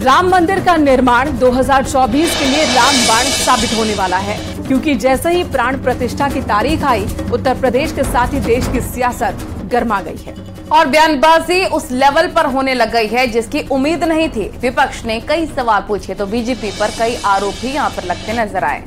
राम मंदिर का निर्माण 2024 के लिए रामबाण साबित होने वाला है, क्योंकि जैसे ही प्राण प्रतिष्ठा की तारीख आई, उत्तर प्रदेश के साथ ही देश की सियासत गर्मा गई है और बयानबाजी उस लेवल पर होने लग गई है जिसकी उम्मीद नहीं थी। विपक्ष ने कई सवाल पूछे तो बीजेपी पर कई आरोप भी यहां पर लगते नजर आए।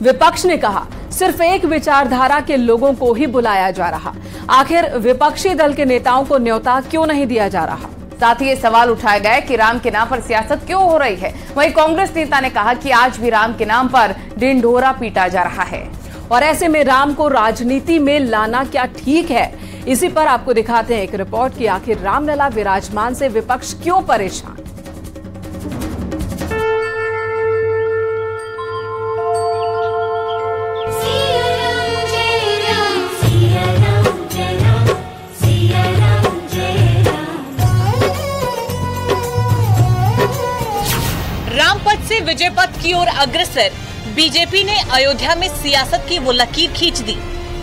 विपक्ष ने कहा सिर्फ एक विचारधारा के लोगों को ही बुलाया जा रहा, आखिर विपक्षी दल के नेताओं को न्योता क्यों नहीं दिया जा रहा। साथ ही ये सवाल उठाए गए कि राम के नाम पर सियासत क्यों हो रही है। वहीं कांग्रेस नेता ने कहा कि आज भी राम के नाम पर ढिंढोरा पीटा जा रहा है और ऐसे में राम को राजनीति में लाना क्या ठीक है। इसी पर आपको दिखाते हैं एक रिपोर्ट कि आखिर रामलला विराजमान से विपक्ष क्यों परेशान। रामपथ से विजय पथ की ओर अग्रसर बीजेपी ने अयोध्या में सियासत की वो लकीर खींच दी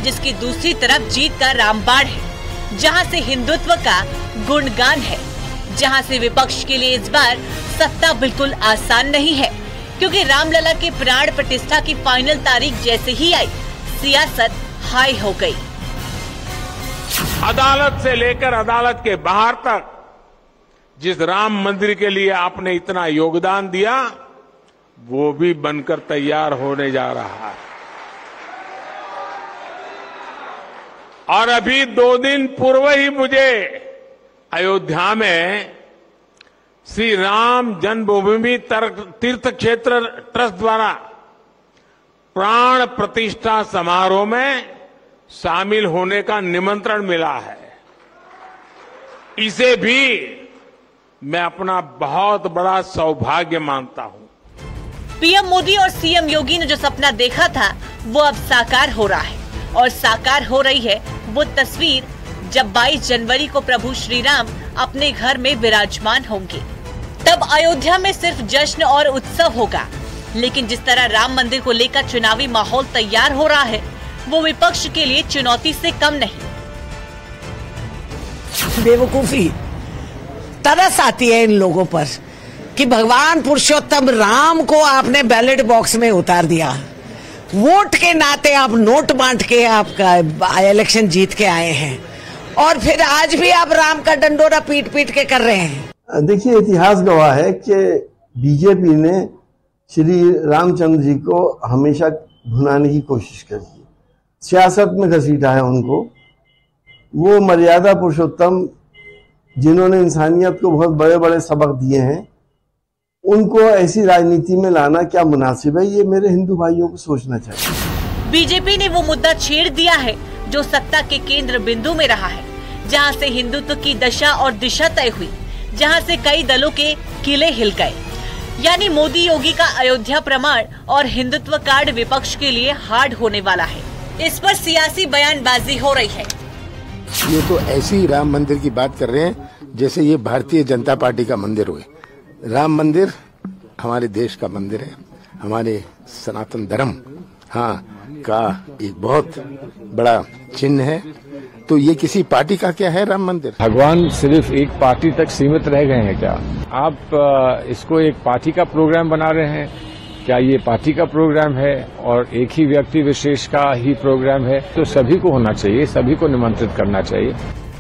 जिसकी दूसरी तरफ जीत का रामबाण है, जहां से हिंदुत्व का गुणगान है, जहां से विपक्ष के लिए इस बार सत्ता बिल्कुल आसान नहीं है, क्योंकि रामलला के प्राण प्रतिष्ठा की फाइनल तारीख जैसे ही आई, सियासत हाई हो गई। अदालत से लेकर अदालत के बाहर तक जिस राम मंदिर के लिए आपने इतना योगदान दिया, वो भी बनकर तैयार होने जा रहा है। और अभी 2 दिन पूर्व ही मुझे अयोध्या में श्री राम जन्मभूमि तीर्थ क्षेत्र ट्रस्ट द्वारा प्राण प्रतिष्ठा समारोह में शामिल होने का निमंत्रण मिला है। इसे भी मैं अपना बहुत बड़ा सौभाग्य मानता हूं। पीएम मोदी और सीएम योगी ने जो सपना देखा था वो अब साकार हो रहा है और साकार हो रही है वो तस्वीर जब 22 जनवरी को प्रभु श्री राम अपने घर में विराजमान होंगे। तब अयोध्या में सिर्फ जश्न और उत्सव होगा, लेकिन जिस तरह राम मंदिर को लेकर चुनावी माहौल तैयार हो रहा है वो विपक्ष के लिए चुनौती से कम नहीं। बेवकूफी तरस आती है इन लोगों पर कि भगवान पुरुषोत्तम राम को आपने बैलेट बॉक्स में उतार दिया, वोट के नाते आप नोट बांट के आपका इलेक्शन जीत के आए हैं और फिर आज भी आप राम का डंडोरा पीट पीट के कर रहे हैं। देखिए, इतिहास गवाह है कि बीजेपी ने श्री रामचंद्र जी को हमेशा भुनाने की कोशिश करी है, सियासत में घसीटा है उनको। वो मर्यादा पुरुषोत्तम जिन्होंने इंसानियत को बहुत बड़े बड़े सबक दिए हैं, उनको ऐसी राजनीति में लाना क्या मुनासिब है, ये मेरे हिंदू भाइयों को सोचना चाहिए। बीजेपी ने वो मुद्दा छेड़ दिया है जो सत्ता के केंद्र बिंदु में रहा है, जहां से हिंदुत्व की दशा और दिशा तय हुई, जहां से कई दलों के किले हिल गए। यानी मोदी योगी का अयोध्या प्रमाण और हिंदुत्व कार्ड विपक्ष के लिए हार्ड होने वाला है। इस पर सियासी बयानबाजी हो रही है। ये तो ऐसी राम मंदिर की बात कर रहे हैं जैसे ये भारतीय जनता पार्टी का मंदिर हुए। राम मंदिर हमारे देश का मंदिर है, हमारे सनातन धर्म का एक बहुत बड़ा चिन्ह है। तो ये किसी पार्टी का क्या है राम मंदिर? भगवान सिर्फ एक पार्टी तक सीमित रह गए हैं क्या? आप इसको एक पार्टी का प्रोग्राम बना रहे हैं क्या? ये पार्टी का प्रोग्राम है और एक ही व्यक्ति विशेष का ही प्रोग्राम है, तो सभी को होना चाहिए, सभी को निमंत्रित करना चाहिए।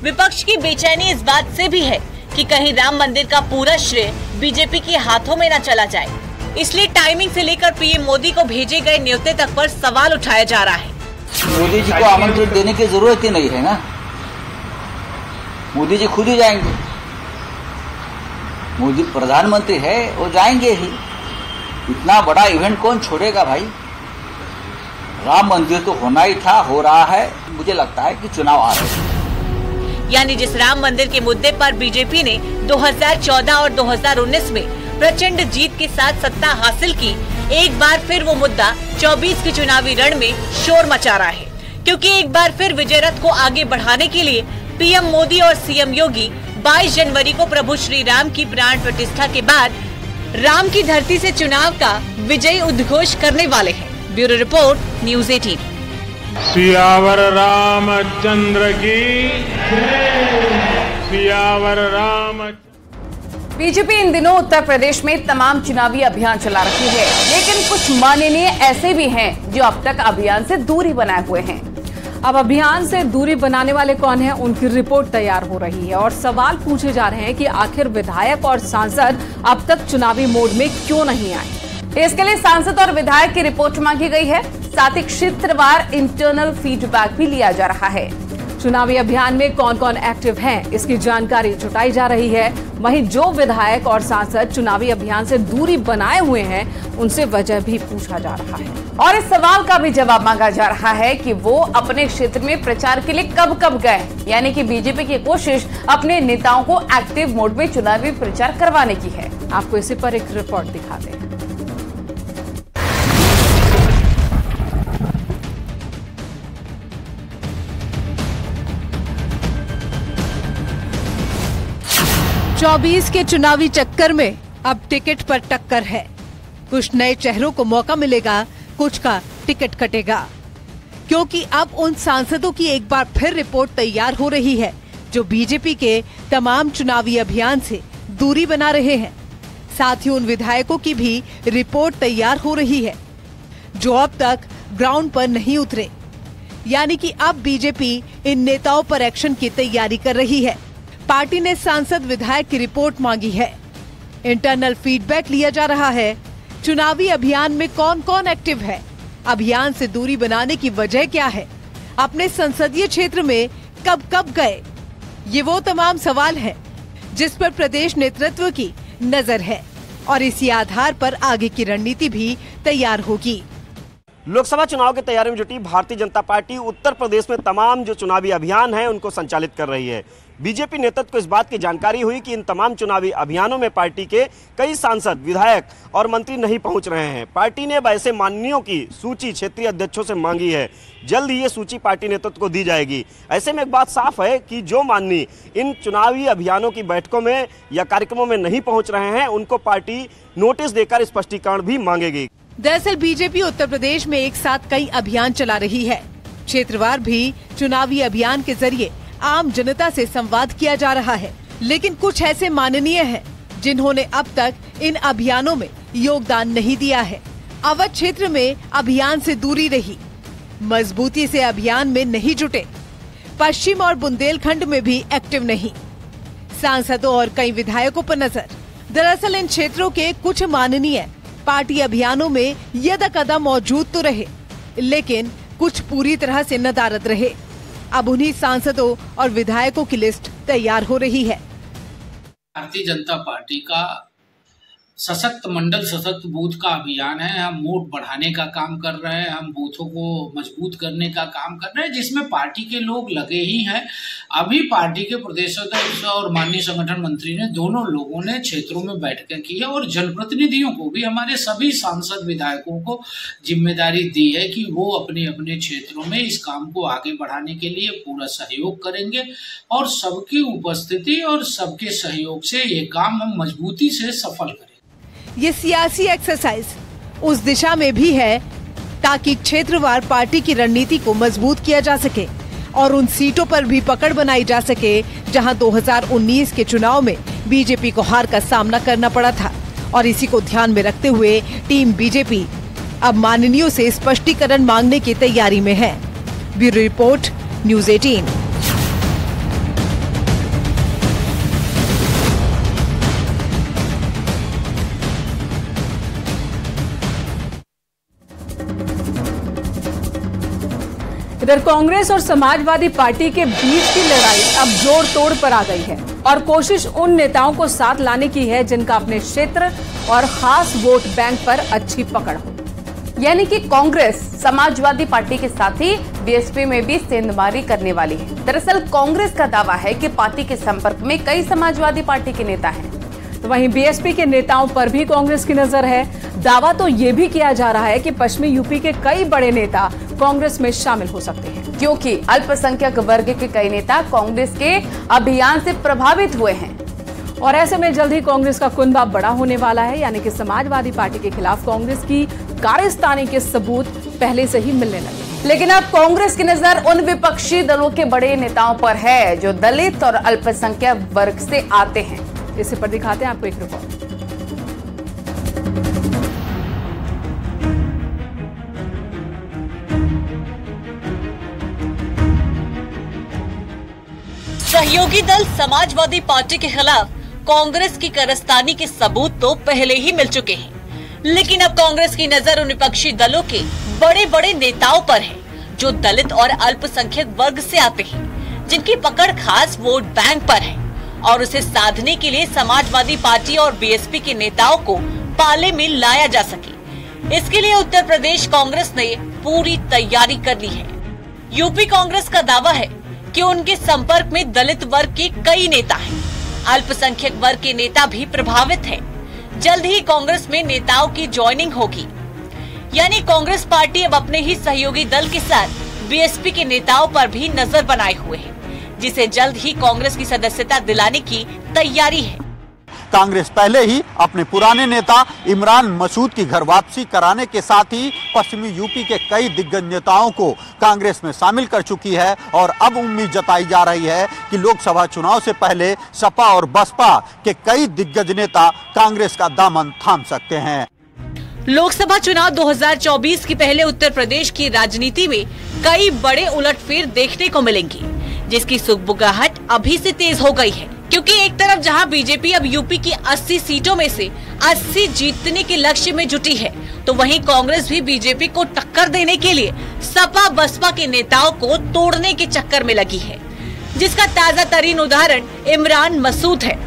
विपक्ष की बेचैनी इस बात से भी है कि कहीं राम मंदिर का पूरा श्रेय बीजेपी के हाथों में न चला जाए, इसलिए टाइमिंग से लेकर पीएम मोदी को भेजे गए न्योते तक पर सवाल उठाया जा रहा है। मोदी जी को आमंत्रण देने की जरूरत ही नहीं है ना, मोदी जी खुद ही जाएंगे। मोदी प्रधानमंत्री है, वो जाएंगे ही। इतना बड़ा इवेंट कौन छोड़ेगा भाई? राम मंदिर तो होना ही था, हो रहा है। मुझे लगता है कि चुनाव आ रहे हैं। यानी जिस राम मंदिर के मुद्दे पर बीजेपी ने 2014 और 2019 में प्रचंड जीत के साथ सत्ता हासिल की, एक बार फिर वो मुद्दा 24 के चुनावी रण में शोर मचा रहा है, क्योंकि एक बार फिर विजय रथ को आगे बढ़ाने के लिए पीएम मोदी और सीएम योगी 22 जनवरी को प्रभु श्री राम की प्राण प्रतिष्ठा के बाद राम की धरती से चुनाव का विजयी उद्घोष करने वाले हैं। Bureau report, news 18। Siyavar Ramchandra की, सियावर राम। बीजेपी इन दिनों उत्तर प्रदेश में तमाम चुनावी अभियान चला रही है, लेकिन कुछ माननीय ऐसे भी हैं जो अब तक अभियान से दूरी बनाए हुए हैं। अब अभियान से दूरी बनाने वाले कौन हैं, उनकी रिपोर्ट तैयार हो रही है और सवाल पूछे जा रहे हैं कि आखिर विधायक और सांसद अब तक चुनावी मोड में क्यों नहीं आए। इसके लिए सांसद और विधायक की रिपोर्ट मांगी गई है, साथ ही क्षेत्रवार इंटरनल फीडबैक भी लिया जा रहा है। चुनावी अभियान में कौन कौन एक्टिव हैं, इसकी जानकारी जुटाई जा रही है। वहीं जो विधायक और सांसद चुनावी अभियान से दूरी बनाए हुए हैं, उनसे वजह भी पूछा जा रहा है और इस सवाल का भी जवाब मांगा जा रहा है कि वो अपने क्षेत्र में प्रचार के लिए कब कब गए, यानी कि बीजेपी की कोशिश अपने नेताओं को एक्टिव मोड में चुनावी प्रचार करवाने की है। आपको इसी पर एक रिपोर्ट दिखाते हैं। चौबीस के चुनावी चक्कर में अब टिकट पर टक्कर है। कुछ नए चेहरों को मौका मिलेगा, कुछ का टिकट कटेगा, क्योंकि अब उन सांसदों की एक बार फिर रिपोर्ट तैयार हो रही है जो बीजेपी के तमाम चुनावी अभियान से दूरी बना रहे हैं। साथ ही उन विधायकों की भी रिपोर्ट तैयार हो रही है जो अब तक ग्राउंड पर नहीं उतरे, यानी कि अब बीजेपी इन नेताओं पर एक्शन की तैयारी कर रही है। पार्टी ने सांसद विधायक की रिपोर्ट मांगी है, इंटरनल फीडबैक लिया जा रहा है। चुनावी अभियान में कौन कौन एक्टिव है, अभियान से दूरी बनाने की वजह क्या है, अपने संसदीय क्षेत्र में कब कब गए, ये वो तमाम सवाल हैं जिस पर प्रदेश नेतृत्व की नजर है और इसी आधार पर आगे की रणनीति भी तैयार होगी। लोकसभा चुनाव की तैयारी में जुटी भारतीय जनता पार्टी उत्तर प्रदेश में तमाम जो चुनावी अभियान हैं उनको संचालित कर रही है। बीजेपी नेतृत्व को इस बात की जानकारी हुई कि इन तमाम चुनावी अभियानों में पार्टी के कई सांसद, विधायक और मंत्री नहीं पहुंच रहे हैं। पार्टी ने ऐसे माननीयों की सूची क्षेत्रीय अध्यक्षों से मांगी है। जल्द ही ये सूची पार्टी नेतृत्व को दी जाएगी। ऐसे में एक बात साफ है कि जो माननीय इन चुनावी अभियानों की बैठकों में या कार्यक्रमों में नहीं पहुंच रहे हैं, उनको पार्टी नोटिस देकर स्पष्टीकरण भी मांगेगी। दरअसल बीजेपी उत्तर प्रदेश में एक साथ कई अभियान चला रही है। क्षेत्रवार भी चुनावी अभियान के जरिए आम जनता से संवाद किया जा रहा है, लेकिन कुछ ऐसे माननीय हैं जिन्होंने अब तक इन अभियानों में योगदान नहीं दिया है। अवध क्षेत्र में अभियान से दूरी रही, मजबूती से अभियान में नहीं जुटे, पश्चिम और बुंदेलखंड में भी एक्टिव नहीं। सांसदों और कई विधायकों पर नजर। दरअसल इन क्षेत्रों के कुछ माननीय पार्टी अभियानों में यदाकदा मौजूद तो रहे, लेकिन कुछ पूरी तरह से नदारद रहे। अब उन्हीं सांसदों और विधायकों की लिस्ट तैयार हो रही है। भारतीय जनता पार्टी का सशक्त मंडल, सशक्त बूथ का अभियान है। हम वोट बढ़ाने का काम कर रहे हैं, हम बूथों को मजबूत करने का काम कर रहे हैं, जिसमें पार्टी के लोग लगे ही हैं। अभी पार्टी के प्रदेश अध्यक्ष और माननीय संगठन मंत्री ने दोनों लोगों ने क्षेत्रों में बैठकें की है और जनप्रतिनिधियों को भी, हमारे सभी सांसद विधायकों को जिम्मेदारी दी है कि वो अपने अपने क्षेत्रों में इस काम को आगे बढ़ाने के लिए पूरा सहयोग करेंगे और सबकी उपस्थिति और सबके सहयोग से ये काम हम मजबूती से सफल करें। ये सियासी एक्सरसाइज उस दिशा में भी है ताकि क्षेत्रवार पार्टी की रणनीति को मजबूत किया जा सके और उन सीटों पर भी पकड़ बनाई जा सके जहां 2019 के चुनाव में बीजेपी को हार का सामना करना पड़ा था। और इसी को ध्यान में रखते हुए टीम बीजेपी अब माननीयों से स्पष्टीकरण मांगने की तैयारी में है। Bureau report, news 18। इधर कांग्रेस और समाजवादी पार्टी के बीच की लड़ाई अब जोर तोड़ पर आ गई है और कोशिश उन नेताओं को साथ लाने की है जिनका अपने क्षेत्र और खास वोट बैंक पर अच्छी पकड़ हो। यानी कि कांग्रेस समाजवादी पार्टी के साथ ही बीएसपी में भी सेंधमारी करने वाली है। दरअसल कांग्रेस का दावा है कि पार्टी के संपर्क में कई समाजवादी पार्टी के नेता हैं। तो वहीं बीएसपी के नेताओं पर भी कांग्रेस की नजर है। दावा तो ये भी किया जा रहा है कि पश्चिमी यूपी के कई बड़े नेता कांग्रेस में शामिल हो सकते हैं, क्योंकि अल्पसंख्यक वर्ग के कई नेता कांग्रेस के अभियान से प्रभावित हुए हैं। और ऐसे में जल्द ही कांग्रेस का कुनबा बड़ा होने वाला है, यानी कि समाजवादी पार्टी के खिलाफ कांग्रेस की कारस्तानी के सबूत पहले से ही मिलने लगे। लेकिन अब कांग्रेस की नजर उन विपक्षी दलों के बड़े नेताओं पर है जो दलित और अल्पसंख्यक वर्ग से आते हैं। इसी पर दिखाते हैं आपको एक रिपोर्ट। सहयोगी दल समाजवादी पार्टी के खिलाफ कांग्रेस की कारस्तानी के सबूत तो पहले ही मिल चुके हैं, लेकिन अब कांग्रेस की नजर उन विपक्षी दलों के बड़े बड़े नेताओं पर है जो दलित और अल्पसंख्यक वर्ग से आते हैं, जिनकी पकड़ खास वोट बैंक पर है और उसे साधने के लिए समाजवादी पार्टी और बीएसपी के नेताओं को पाले में लाया जा सके। इसके लिए उत्तर प्रदेश कांग्रेस ने पूरी तैयारी कर ली है। यूपी कांग्रेस का दावा है कि उनके संपर्क में दलित वर्ग के कई नेता हैं, अल्पसंख्यक वर्ग के नेता भी प्रभावित हैं। जल्द ही कांग्रेस में नेताओं की ज्वाइनिंग होगी, यानी कांग्रेस पार्टी अब अपने ही सहयोगी दल के साथ बीएसपी के नेताओं पर भी नजर बनाए हुए है, जिसे जल्द ही कांग्रेस की सदस्यता दिलाने की तैयारी है। कांग्रेस पहले ही अपने पुराने नेता इमरान मसूद की घर वापसी कराने के साथ ही पश्चिमी यूपी के कई दिग्गज नेताओं को कांग्रेस में शामिल कर चुकी है और अब उम्मीद जताई जा रही है कि लोकसभा चुनाव से पहले सपा और बसपा के कई दिग्गज नेता कांग्रेस का दामन थाम सकते हैं। लोकसभा चुनाव 2024 की पहले उत्तर प्रदेश की राजनीति में कई बड़े उलटफेर देखने को मिलेंगी, जिसकी सुगबुगाहट अभी से तेज हो गई है, क्योंकि एक तरफ जहां बीजेपी अब यूपी की 80 सीटों में से 80 जीतने के लक्ष्य में जुटी है, तो वहीं कांग्रेस भी बीजेपी को टक्कर देने के लिए सपा बसपा के नेताओं को तोड़ने के चक्कर में लगी है, जिसका ताजा तरीन उदाहरण इमरान मसूद है।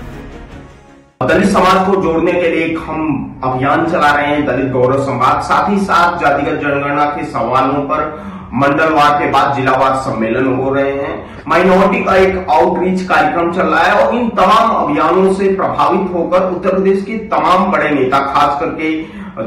दलित समाज को जोड़ने के लिए हम अभियान चला रहे हैं, दलित गौरव संवाद, साथ ही साथ जातिगत जनगणना के सवालों पर मंडलवार के बाद जिलावार सम्मेलन हो रहे हैं। माइनॉरिटी का एक आउटरीच कार्यक्रम चल रहा है और इन तमाम अभियानों से प्रभावित होकर उत्तर प्रदेश के तमाम बड़े नेता, खास करके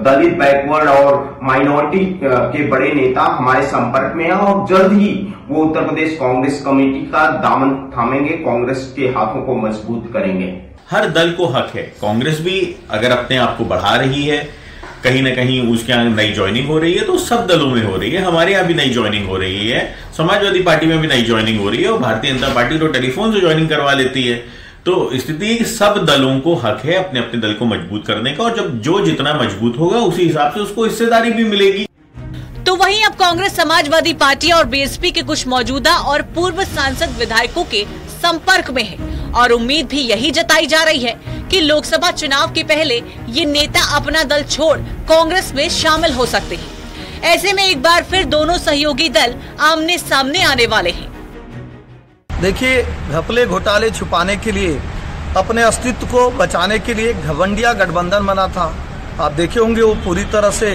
दलित, बैकवर्ड और माइनॉरिटी के बड़े नेता हमारे संपर्क में हैं और जल्द ही वो उत्तर प्रदेश कांग्रेस कमेटी का दामन थामेंगे, कांग्रेस के हाथों को मजबूत करेंगे। हर दल को हक है, कांग्रेस भी अगर अपने आप को बढ़ा रही है, कहीं ना कहीं उसके यहाँ नई ज्वाइनिंग हो रही है, तो सब दलों में हो रही है। हमारे यहाँ भी नई ज्वाइनिंग हो रही है, समाजवादी पार्टी में भी नई ज्वाइनिंग हो रही है और भारतीय जनता पार्टी तो टेलीफोन से ज्वाइनिंग करवा लेती है। तो स्थिति है कि सब दलों को हक है अपने अपने दल को मजबूत करने का, और जब जो जितना मजबूत होगा उसी हिसाब से उसको हिस्सेदारी भी मिलेगी। तो वहीं अब कांग्रेस समाजवादी पार्टी और बीएसपी के कुछ मौजूदा और पूर्व सांसद विधायकों के संपर्क में है और उम्मीद भी यही जताई जा रही है कि लोकसभा चुनाव के पहले ये नेता अपना दल छोड़ कांग्रेस में शामिल हो सकते हैं। ऐसे में एक बार फिर दोनों सहयोगी दल आमने सामने आने वाले हैं। देखिए, घपले घोटाले छुपाने के लिए, अपने अस्तित्व को बचाने के लिए घमंडिया गठबंधन बना था। आप देखे होंगे वो पूरी तरह से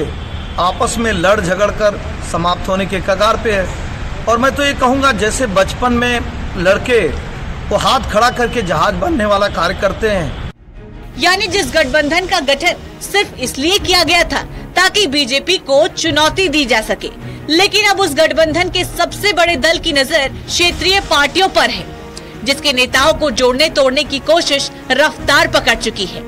आपस में लड़ झगड़ कर समाप्त होने के कगार पे है। और मैं तो ये कहूँगा, जैसे बचपन में लड़के वो हाथ खड़ा करके जहाज बनने वाला कार्य करते हैं, यानी जिस गठबंधन का गठन सिर्फ इसलिए किया गया था ताकि बीजेपी को चुनौती दी जा सके, लेकिन अब उस गठबंधन के सबसे बड़े दल की नजर क्षेत्रीय पार्टियों पर है, जिसके नेताओं को जोड़ने तोड़ने की कोशिश रफ्तार पकड़ चुकी है।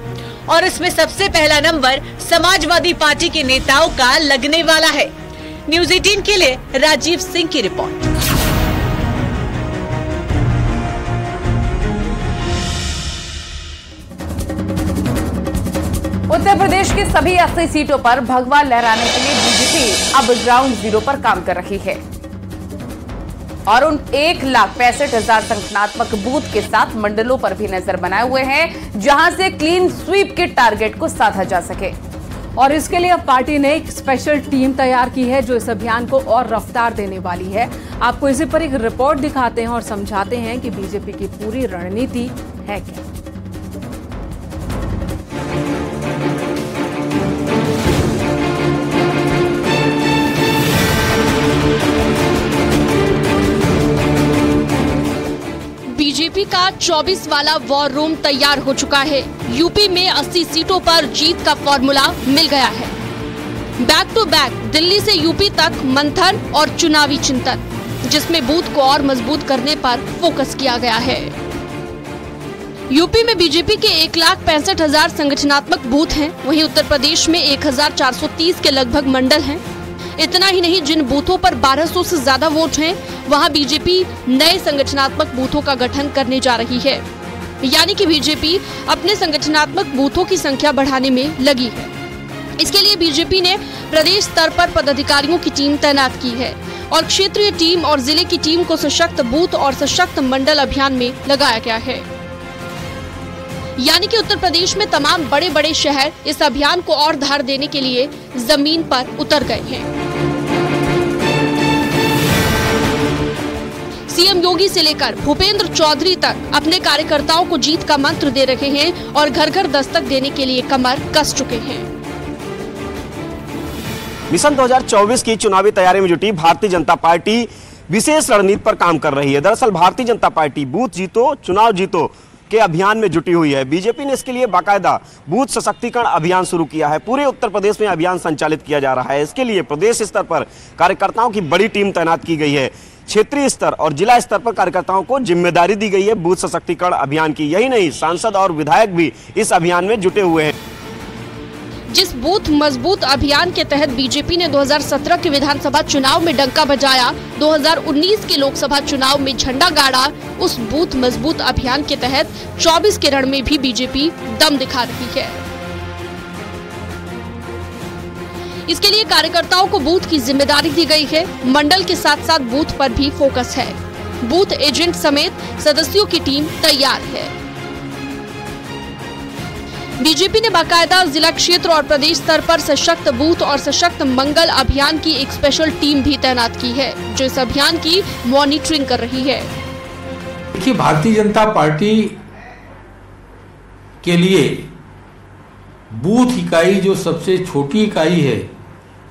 और इसमें सबसे पहला नंबर समाजवादी पार्टी के नेताओं का लगने वाला है। न्यूज़ 18 के लिए राजीव सिंह की रिपोर्ट। उत्तर प्रदेश की सभी 80 सीटों पर भगवा लहराने के लिए बीजेपी अब ग्राउंड जीरो पर काम कर रही है और उन 1,65,000 संगठनात्मक बूथ के साथ मंडलों पर भी नजर बनाए हुए हैं, जहां से क्लीन स्वीप के टारगेट को साधा जा सके। और इसके लिए अब पार्टी ने एक स्पेशल टीम तैयार की है जो इस अभियान को और रफ्तार देने वाली है। आपको इसी पर एक रिपोर्ट दिखाते हैं और समझाते हैं कि बीजेपी की पूरी रणनीति है क्या। बीजेपी का 24 वाला वॉर रूम तैयार हो चुका है। यूपी में 80 सीटों पर जीत का फॉर्मूला मिल गया है। बैक टू बैक दिल्ली से यूपी तक मंथन और चुनावी चिंतन, जिसमें बूथ को और मजबूत करने पर फोकस किया गया है। यूपी में बीजेपी के 1,65,000 संगठनात्मक बूथ हैं, वहीं उत्तर प्रदेश में 1,430 के लगभग मंडल हैं। इतना ही नहीं, जिन बूथों पर 1200 से ज्यादा वोट हैं, वहां बीजेपी नए संगठनात्मक बूथों का गठन करने जा रही है। यानी कि बीजेपी अपने संगठनात्मक बूथों की संख्या बढ़ाने में लगी है। इसके लिए बीजेपी ने प्रदेश स्तर पर पदाधिकारियों की टीम तैनात की है और क्षेत्रीय टीम और जिले की टीम को सशक्त बूथ और सशक्त मंडल अभियान में लगाया गया है। यानी कि उत्तर प्रदेश में तमाम बड़े बड़े शहर इस अभियान को और धार देने के लिए जमीन पर उतर गए हैं। सीएम योगी से लेकर भूपेंद्र चौधरी तक अपने कार्यकर्ताओं को जीत का मंत्र दे रहे हैं और घर घर दस्तक देने के लिए कमर कस चुके हैं। मिशन 2024 की चुनावी तैयारी में जुटी भारतीय जनता पार्टी विशेष रणनीति पर काम कर रही है। दरअसल भारतीय जनता पार्टी बूथ जीतो चुनाव जीतो के अभियान में जुटी हुई है। बीजेपी ने इसके लिए बाकायदा बूथ सशक्तिकरण अभियान शुरू किया है। पूरे उत्तर प्रदेश में अभियान संचालित किया जा रहा है। इसके लिए प्रदेश स्तर पर कार्यकर्ताओं की बड़ी टीम तैनात की गई है। क्षेत्रीय स्तर और जिला स्तर पर कार्यकर्ताओं को जिम्मेदारी दी गई है बूथ सशक्तिकरण अभियान की। यही नहीं, सांसद और विधायक भी इस अभियान में जुटे हुए हैं। जिस बूथ मजबूत अभियान के तहत बीजेपी ने 2017 के विधानसभा चुनाव में डंका बजाया, 2019 के लोकसभा चुनाव में झंडा गाड़ा, उस बूथ मजबूत अभियान के तहत 24 के रण में भी बीजेपी दम दिखा रही है। इसके लिए कार्यकर्ताओं को बूथ की जिम्मेदारी दी गई है। मंडल के साथ साथ बूथ पर भी फोकस है। बूथ एजेंट समेत सदस्यों की टीम तैयार है। बीजेपी ने बाकायदा जिला क्षेत्र और प्रदेश स्तर पर सशक्त बूथ और सशक्त मंगल अभियान की एक स्पेशल टीम भी तैनात की है, जो इस अभियान की मॉनिटरिंग कर रही है। देखिए, भारतीय जनता पार्टी के लिए बूथ इकाई जो सबसे छोटी इकाई है,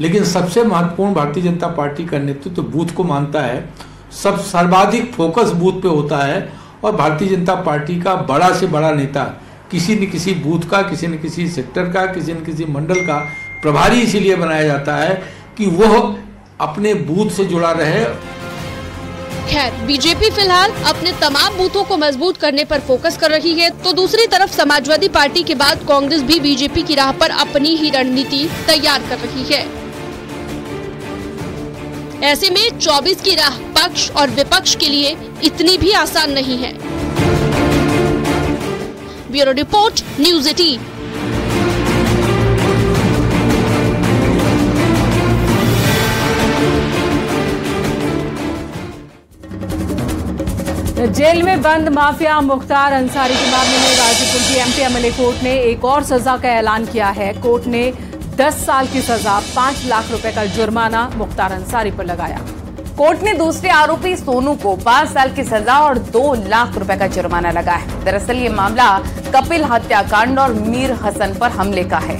लेकिन सबसे महत्वपूर्ण भारतीय जनता पार्टी का नेतृत्व तो बूथ को मानता है। सब सर्वाधिक फोकस बूथ पे होता है और भारतीय जनता पार्टी का बड़ा से बड़ा नेता किसी न किसी बूथ का, किसी न किसी सेक्टर का, किसी न किसी मंडल का प्रभारी इसीलिए बनाया जाता है कि वह अपने बूथ से जुड़ा रहे। खैर, बीजेपी फिलहाल अपने तमाम बूथों को मजबूत करने पर फोकस कर रही है, तो दूसरी तरफ समाजवादी पार्टी के बाद कांग्रेस भी बीजेपी की राह पर अपनी ही रणनीति तैयार कर रही है। ऐसे में 24 की राह पक्ष और विपक्ष के लिए इतनी भी आसान नहीं है। Bureau report, news 18। जेल में बंद माफिया मुख्तार अंसारी के मामले में गाजीपुर की एमपी एमएलए कोर्ट ने एक और सजा का ऐलान किया है। कोर्ट ने 10 साल की सजा, 5 लाख रुपए का जुर्माना मुख्तार अंसारी पर लगाया। कोर्ट ने दूसरे आरोपी सोनू को 5 साल की सजा और 2 लाख रुपए का जुर्माना लगाया। दरअसल ये मामला कपिल हत्याकांड और मीर हसन पर हमले का है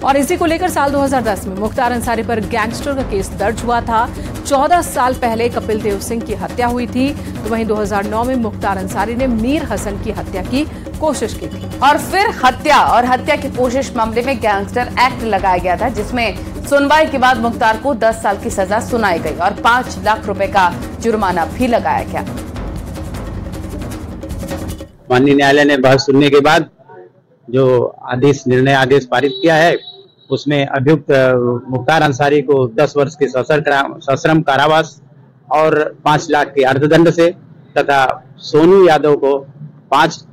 और इसी को लेकर साल 2010 में मुख्तार अंसारी पर गैंगस्टर का केस दर्ज हुआ था। 14 साल पहले कपिल देव सिंह की हत्या हुई थी, तो वहीं 2009 में मुख्तार अंसारी ने मीर हसन की हत्या की कोशिश की थी और फिर हत्या की कोशिश मामले में गैंगस्टर एक्ट लगाया गया था, जिसमें सुनवाई के बाद मुख्तार को 10 साल की सजा सुनाई गई और 5 लाख रुपए का जुर्माना भी लगाया गया। माननीय न्यायालय ने बहस सुनने के बाद जो निर्णय आदेश पारित किया है, उसमें अभियुक्त मुख्तार अंसारी को 10 वर्ष के सश्रम कारावास और 5 लाख के अर्थदंड से तथा सोनू यादव को 5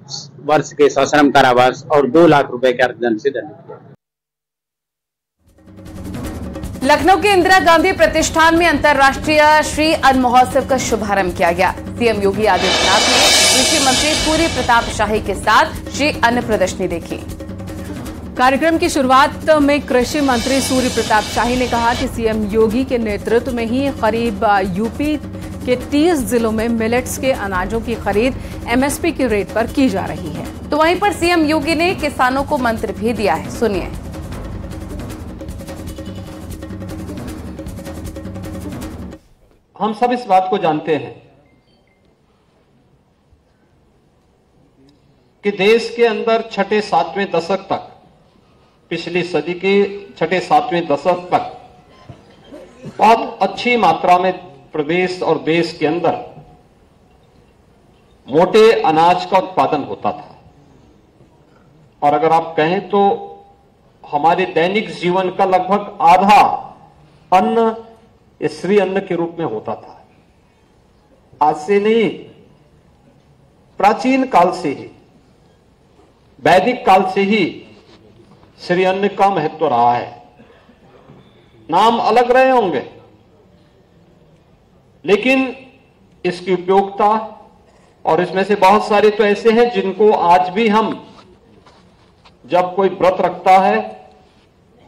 वर्ष के सश्रम कारावास और 2 लाख रुपए के अर्थदंड से दंडित किया। लखनऊ के इंदिरा गांधी प्रतिष्ठान में अंतर्राष्ट्रीय श्री अन्न महोत्सव का शुभारंभ किया गया। सीएम योगी आदित्यनाथ ने कृषि मंत्री सूर्य प्रताप शाही के साथ श्री अन्न प्रदर्शनी देखी। कार्यक्रम की शुरुआत में कृषि मंत्री सूर्य प्रताप शाही ने कहा कि सीएम योगी के नेतृत्व में ही करीब यूपी के 30 जिलों में मिलेट्स के अनाजों की खरीद एमएसपी की रेट पर की जा रही है। तो वहीं पर सीएम योगी ने किसानों को मंत्र भी दिया है, सुनिए। हम सब इस बात को जानते हैं कि देश के अंदर 6-7वें दशक तक, पिछली सदी के 6-7वें दशक तक बहुत अच्छी मात्रा में प्रदेश और देश के अंदर मोटे अनाज का उत्पादन होता था। और अगर आप कहें तो हमारे दैनिक जीवन का लगभग आधा अन्न श्री अन्न के रूप में होता था। आज से नहीं, प्राचीन काल से ही वैदिक काल से ही श्री अन्न का महत्व रहा है। नाम अलग रहे होंगे, लेकिन इसकी उपयोगिता, और इसमें से बहुत सारे तो ऐसे हैं जिनको आज भी हम जब कोई व्रत रखता है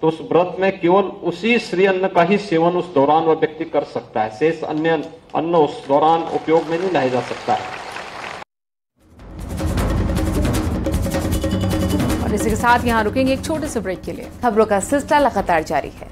तो उस व्रत में केवल उसी श्री अन्न का ही सेवन उस दौरान वह व्यक्ति कर सकता है। शेष अन्य अन्न उस दौरान उपयोग में नहीं लाया जा सकता है। और इसी के साथ यहाँ रुकेंगे एक छोटे से ब्रेक के लिए। खबरों का सिलसिला लगातार जारी है।